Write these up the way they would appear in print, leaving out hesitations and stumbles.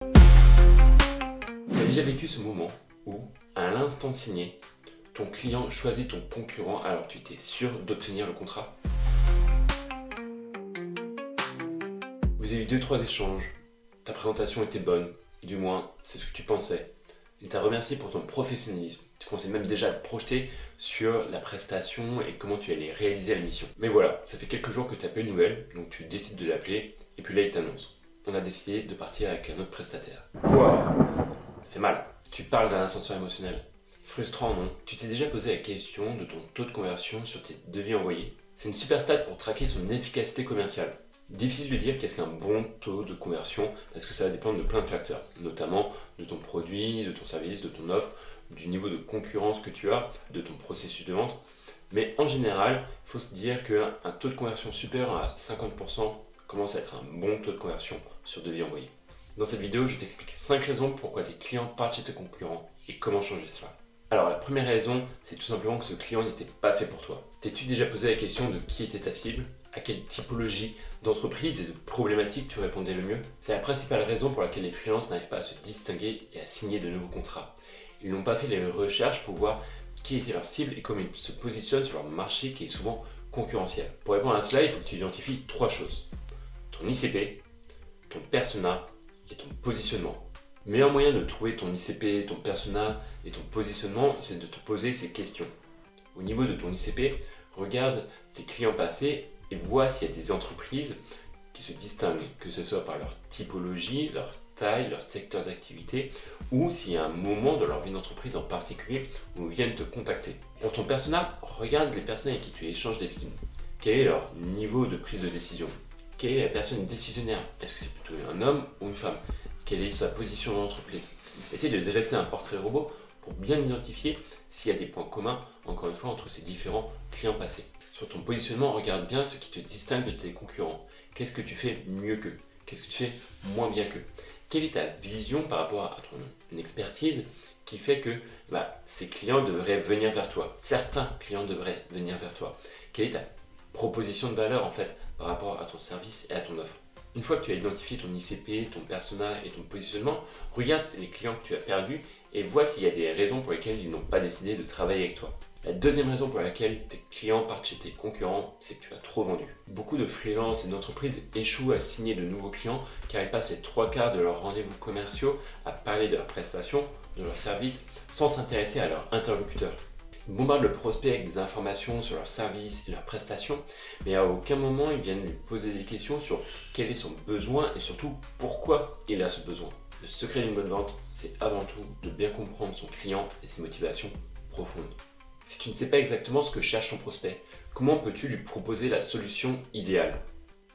Tu as déjà vécu ce moment où, à l'instant de signer, ton client choisit ton concurrent alors que tu étais sûr d'obtenir le contrat? Vous avez eu 2-3 échanges, ta présentation était bonne, du moins c'est ce que tu pensais. Il t'a remercié pour ton professionnalisme. Tu commençais même déjà à te projeter sur la prestation et comment tu allais réaliser la mission. Mais voilà, ça fait quelques jours que tu n'as pas eu de nouvelles, donc tu décides de l'appeler, et puis là il t'annonce. On a décidé de partir avec un autre prestataire. Wow, ça fait mal. Tu parles d'un ascenseur émotionnel. Frustrant, non? Tu t'es déjà posé la question de ton taux de conversion sur tes devis envoyés? C'est une super stat pour traquer son efficacité commerciale. Difficile de dire qu'est-ce qu'un bon taux de conversion parce que ça va dépendre de plein de facteurs, notamment de ton produit, de ton service, de ton offre, du niveau de concurrence que tu as, de ton processus de vente. Mais en général, il faut se dire qu'un taux de conversion supérieur à 50% commence à être un bon taux de conversion sur devis envoyé. Dans cette vidéo, je t'explique 5 raisons pourquoi tes clients partent chez tes concurrents et comment changer cela. Alors la première raison, c'est tout simplement que ce client n'était pas fait pour toi. T'es-tu déjà posé la question de qui était ta cible? À quelle typologie d'entreprise et de problématiques tu répondais le mieux? C'est la principale raison pour laquelle les freelances n'arrivent pas à se distinguer et à signer de nouveaux contrats. Ils n'ont pas fait les recherches pour voir qui était leur cible et comment ils se positionnent sur leur marché qui est souvent concurrentiel. Pour répondre à cela, il faut que tu identifies 3 choses. Ton ICP, ton persona et ton positionnement. Le meilleur moyen de trouver ton ICP, ton persona et ton positionnement, c'est de te poser ces questions. Au niveau de ton ICP, regarde tes clients passés et vois s'il y a des entreprises qui se distinguent, que ce soit par leur typologie, leur taille, leur secteur d'activité, ou s'il y a un moment de leur vie d'entreprise en particulier où ils viennent te contacter. Pour ton persona, regarde les personnes avec qui tu échanges d'habitude. Quel est leur niveau de prise de décision? Quelle est la personne décisionnaire? Est-ce que c'est plutôt un homme ou une femme? Quelle est sa position dans l'entreprise? Essaye de dresser un portrait robot pour bien identifier s'il y a des points communs, encore une fois, entre ces différents clients passés. Sur ton positionnement, regarde bien ce qui te distingue de tes concurrents. Qu'est-ce que tu fais mieux qu'eux? Qu'est-ce que tu fais moins bien qu'eux? Quelle est ta vision par rapport à ton expertise qui fait que ces clients devraient venir vers toi? Certains clients devraient venir vers toi. Quelle est ta proposition de valeur en fait par rapport à ton service et à ton offre? Une fois que tu as identifié ton ICP, ton persona et ton positionnement, regarde les clients que tu as perdus et vois s'il y a des raisons pour lesquelles ils n'ont pas décidé de travailler avec toi. La deuxième raison pour laquelle tes clients partent chez tes concurrents, c'est que tu as trop vendu. Beaucoup de freelances et d'entreprises échouent à signer de nouveaux clients car ils passent les 3/4 de leurs rendez-vous commerciaux à parler de leurs prestations, de leurs services, sans s'intéresser à leurs interlocuteurs. Ils bombardent le prospect avec des informations sur leurs services et leurs prestations, mais à aucun moment ils viennent lui poser des questions sur quel est son besoin et surtout pourquoi il a ce besoin. Le secret d'une bonne vente, c'est avant tout de bien comprendre son client et ses motivations profondes. Si tu ne sais pas exactement ce que cherche ton prospect, comment peux-tu lui proposer la solution idéale?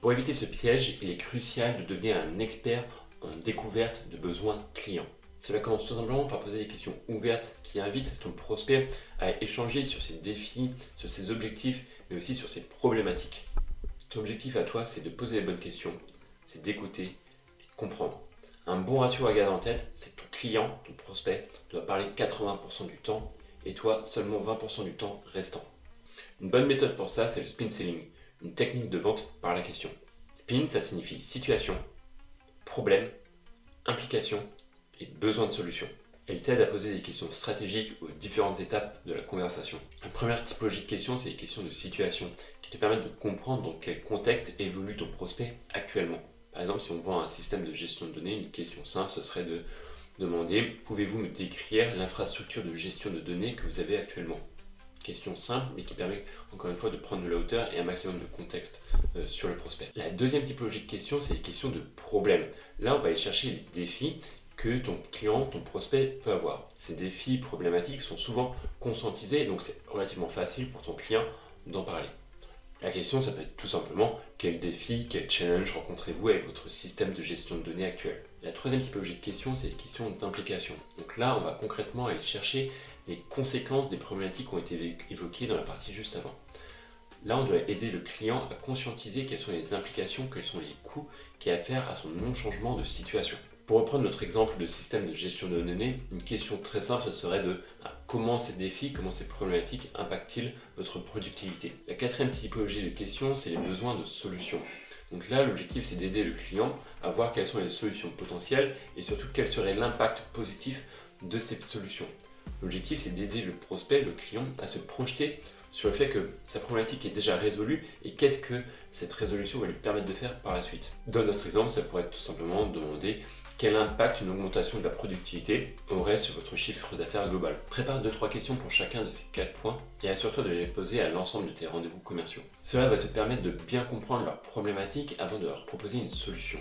Pour éviter ce piège, il est crucial de devenir un expert en découverte de besoins clients. Cela commence tout simplement par poser des questions ouvertes qui invitent ton prospect à échanger sur ses défis, sur ses objectifs, mais aussi sur ses problématiques. Ton objectif à toi, c'est de poser les bonnes questions, c'est d'écouter et de comprendre. Un bon ratio à garder en tête, c'est que ton client, ton prospect, doit parler 80% du temps et toi seulement 20% du temps restant. Une bonne méthode pour ça, c'est le spin selling, une technique de vente par la question. Spin, ça signifie situation, problème, implication et besoin de solution. Elle t'aide à poser des questions stratégiques aux différentes étapes de la conversation. La première typologie de questions, c'est les questions de situation qui te permettent de comprendre dans quel contexte évolue ton prospect actuellement. Par exemple, si on vend un système de gestion de données, une question simple, ce serait de demander « Pouvez-vous me décrire l'infrastructure de gestion de données que vous avez actuellement ?» Question simple, mais qui permet encore une fois de prendre de la hauteur et un maximum de contexte sur le prospect. La deuxième typologie de questions, c'est les questions de problèmes. Là, on va aller chercher les défis que ton client, ton prospect peut avoir. Ces défis problématiques sont souvent conscientisés, donc c'est relativement facile pour ton client d'en parler. La question, ça peut être tout simplement quel défi, quel challenge rencontrez-vous avec votre système de gestion de données actuel. La troisième typologie de questions, c'est les questions d'implication. Donc là, on va concrètement aller chercher les conséquences des problématiques qui ont été évoquées dans la partie juste avant. Là, on doit aider le client à conscientiser quelles sont les implications, quels sont les coûts qu'il y a à faire à son non-changement de situation. Pour reprendre notre exemple de système de gestion de données, une question très simple serait de comment ces défis, comment ces problématiques impactent-ils votre productivité? La quatrième typologie de questions, c'est les besoins de solutions. Donc là, l'objectif, c'est d'aider le client à voir quelles sont les solutions potentielles et surtout quel serait l'impact positif de ces solutions. L'objectif, c'est d'aider le prospect, le client, à se projeter sur le fait que sa problématique est déjà résolue et qu'est-ce que cette résolution va lui permettre de faire par la suite. Dans notre exemple, ça pourrait être tout simplement demander quel impact une augmentation de la productivité aurait sur votre chiffre d'affaires global. Prépare 2-3 questions pour chacun de ces 4 points et assure-toi de les poser à l'ensemble de tes rendez-vous commerciaux. Cela va te permettre de bien comprendre leurs problématiques avant de leur proposer une solution.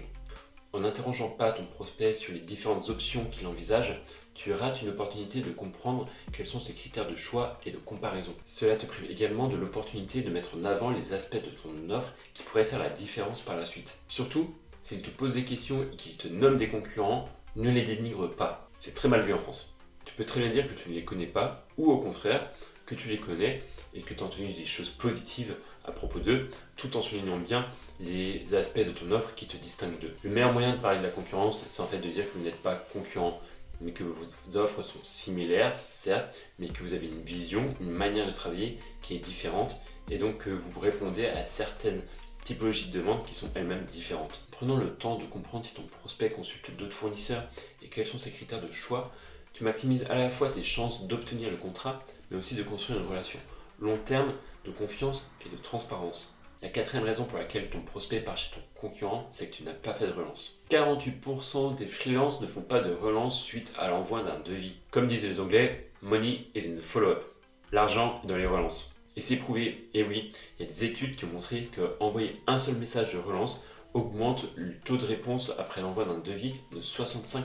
En n'interrogeant pas ton prospect sur les différentes options qu'il envisage, tu rates une opportunité de comprendre quels sont ses critères de choix et de comparaison. Cela te prive également de l'opportunité de mettre en avant les aspects de ton offre qui pourraient faire la différence par la suite. Surtout, s'il te pose des questions et qu'il te nomme des concurrents, ne les dénigre pas. C'est très mal vu en France. Tu peux très bien dire que tu ne les connais pas, ou au contraire, que tu les connais et que tu as entendu des choses positives à propos d'eux, tout en soulignant bien les aspects de ton offre qui te distinguent d'eux. Le meilleur moyen de parler de la concurrence, c'est en fait de dire que vous n'êtes pas concurrent, mais que vos offres sont similaires, certes, mais que vous avez une vision, une manière de travailler qui est différente, et donc que vous répondez à certaines typologies de demandes qui sont elles-mêmes différentes. Prenons le temps de comprendre si ton prospect consulte d'autres fournisseurs et quels sont ses critères de choix. Tu maximises à la fois tes chances d'obtenir le contrat, mais aussi de construire une relation long terme de confiance et de transparence. La quatrième raison pour laquelle ton prospect part chez ton concurrent, c'est que tu n'as pas fait de relance. 48% des freelances ne font pas de relance suite à l'envoi d'un devis. Comme disent les Anglais, money is in the follow-up. L'argent est dans les relances. Et c'est prouvé, et oui, il y a des études qui ont montré qu'envoyer un seul message de relance augmente le taux de réponse après l'envoi d'un devis de 65%.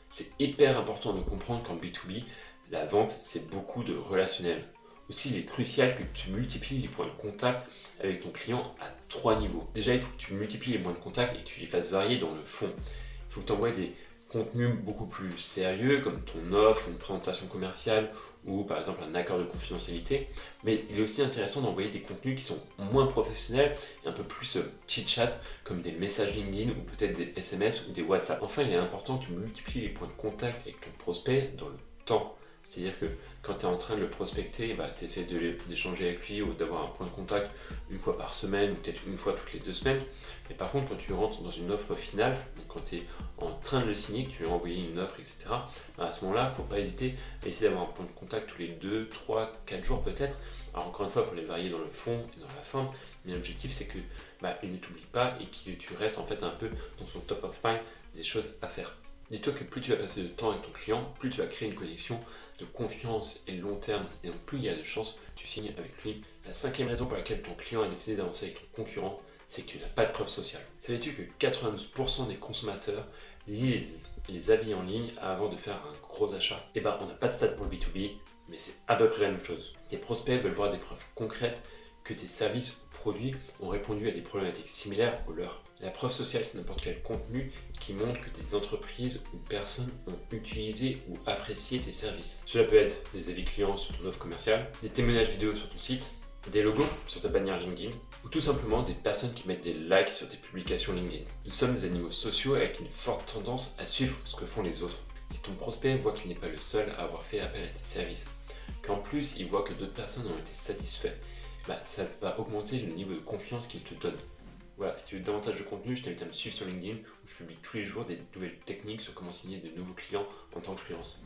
C'est hyper important de comprendre qu'en B2B, la vente, c'est beaucoup de relationnel. Aussi, il est crucial que tu multiplies les points de contact avec ton client à 3 niveaux. Déjà, il faut que tu multiplies les points de contact et que tu les fasses varier dans le fond. Il faut que tu envoies des contenus beaucoup plus sérieux, comme ton offre, une présentation commerciale ou par exemple un accord de confidentialité. Mais il est aussi intéressant d'envoyer des contenus qui sont moins professionnels et un peu plus chit-chat, comme des messages LinkedIn ou peut-être des SMS ou des WhatsApp. Enfin, il est important que tu multiplies les points de contact avec ton prospect dans le temps. C'est-à-dire que quand tu es en train de le prospecter, tu essaies d'échanger avec lui ou d'avoir un point de contact une fois par semaine ou peut-être une fois toutes les 2 semaines. Mais par contre, quand tu rentres dans une offre finale, donc quand tu es en train de le signer, que tu lui as envoyé une offre, etc., à ce moment-là, il ne faut pas hésiter à essayer d'avoir un point de contact tous les 2, 3, 4 jours peut-être. Alors encore une fois, il faut les varier dans le fond et dans la forme, mais l'objectif c'est que il ne t'oublie pas et que tu restes en fait un peu dans son top of mind des choses à faire. Dis-toi que plus tu vas passer de temps avec ton client, plus tu vas créer une connexion de confiance et de long terme, et donc plus il y a de chances que tu signes avec lui. La 5e raison pour laquelle ton client a décidé d'avancer avec ton concurrent, c'est que tu n'as pas de preuve sociale. Savais-tu que 92% des consommateurs lisent les avis en ligne avant de faire un gros achat? On n'a pas de stats pour le B2B, mais c'est à peu près la même chose. Tes prospects veulent voir des preuves concrètes que tes services ou produits ont répondu à des problématiques similaires aux leurs. La preuve sociale, c'est n'importe quel contenu qui montre que des entreprises ou personnes ont utilisé ou apprécié tes services. Cela peut être des avis clients sur ton offre commerciale, des témoignages vidéo sur ton site, des logos sur ta bannière LinkedIn, ou tout simplement des personnes qui mettent des likes sur tes publications LinkedIn. Nous sommes des animaux sociaux avec une forte tendance à suivre ce que font les autres. Si ton prospect voit qu'il n'est pas le seul à avoir fait appel à tes services, qu'en plus il voit que d'autres personnes ont été satisfaites, ça va augmenter le niveau de confiance qu'il te donne. Voilà, si tu veux davantage de contenu, je t'invite à me suivre sur LinkedIn où je publie tous les jours des nouvelles techniques sur comment signer de nouveaux clients en tant que freelance.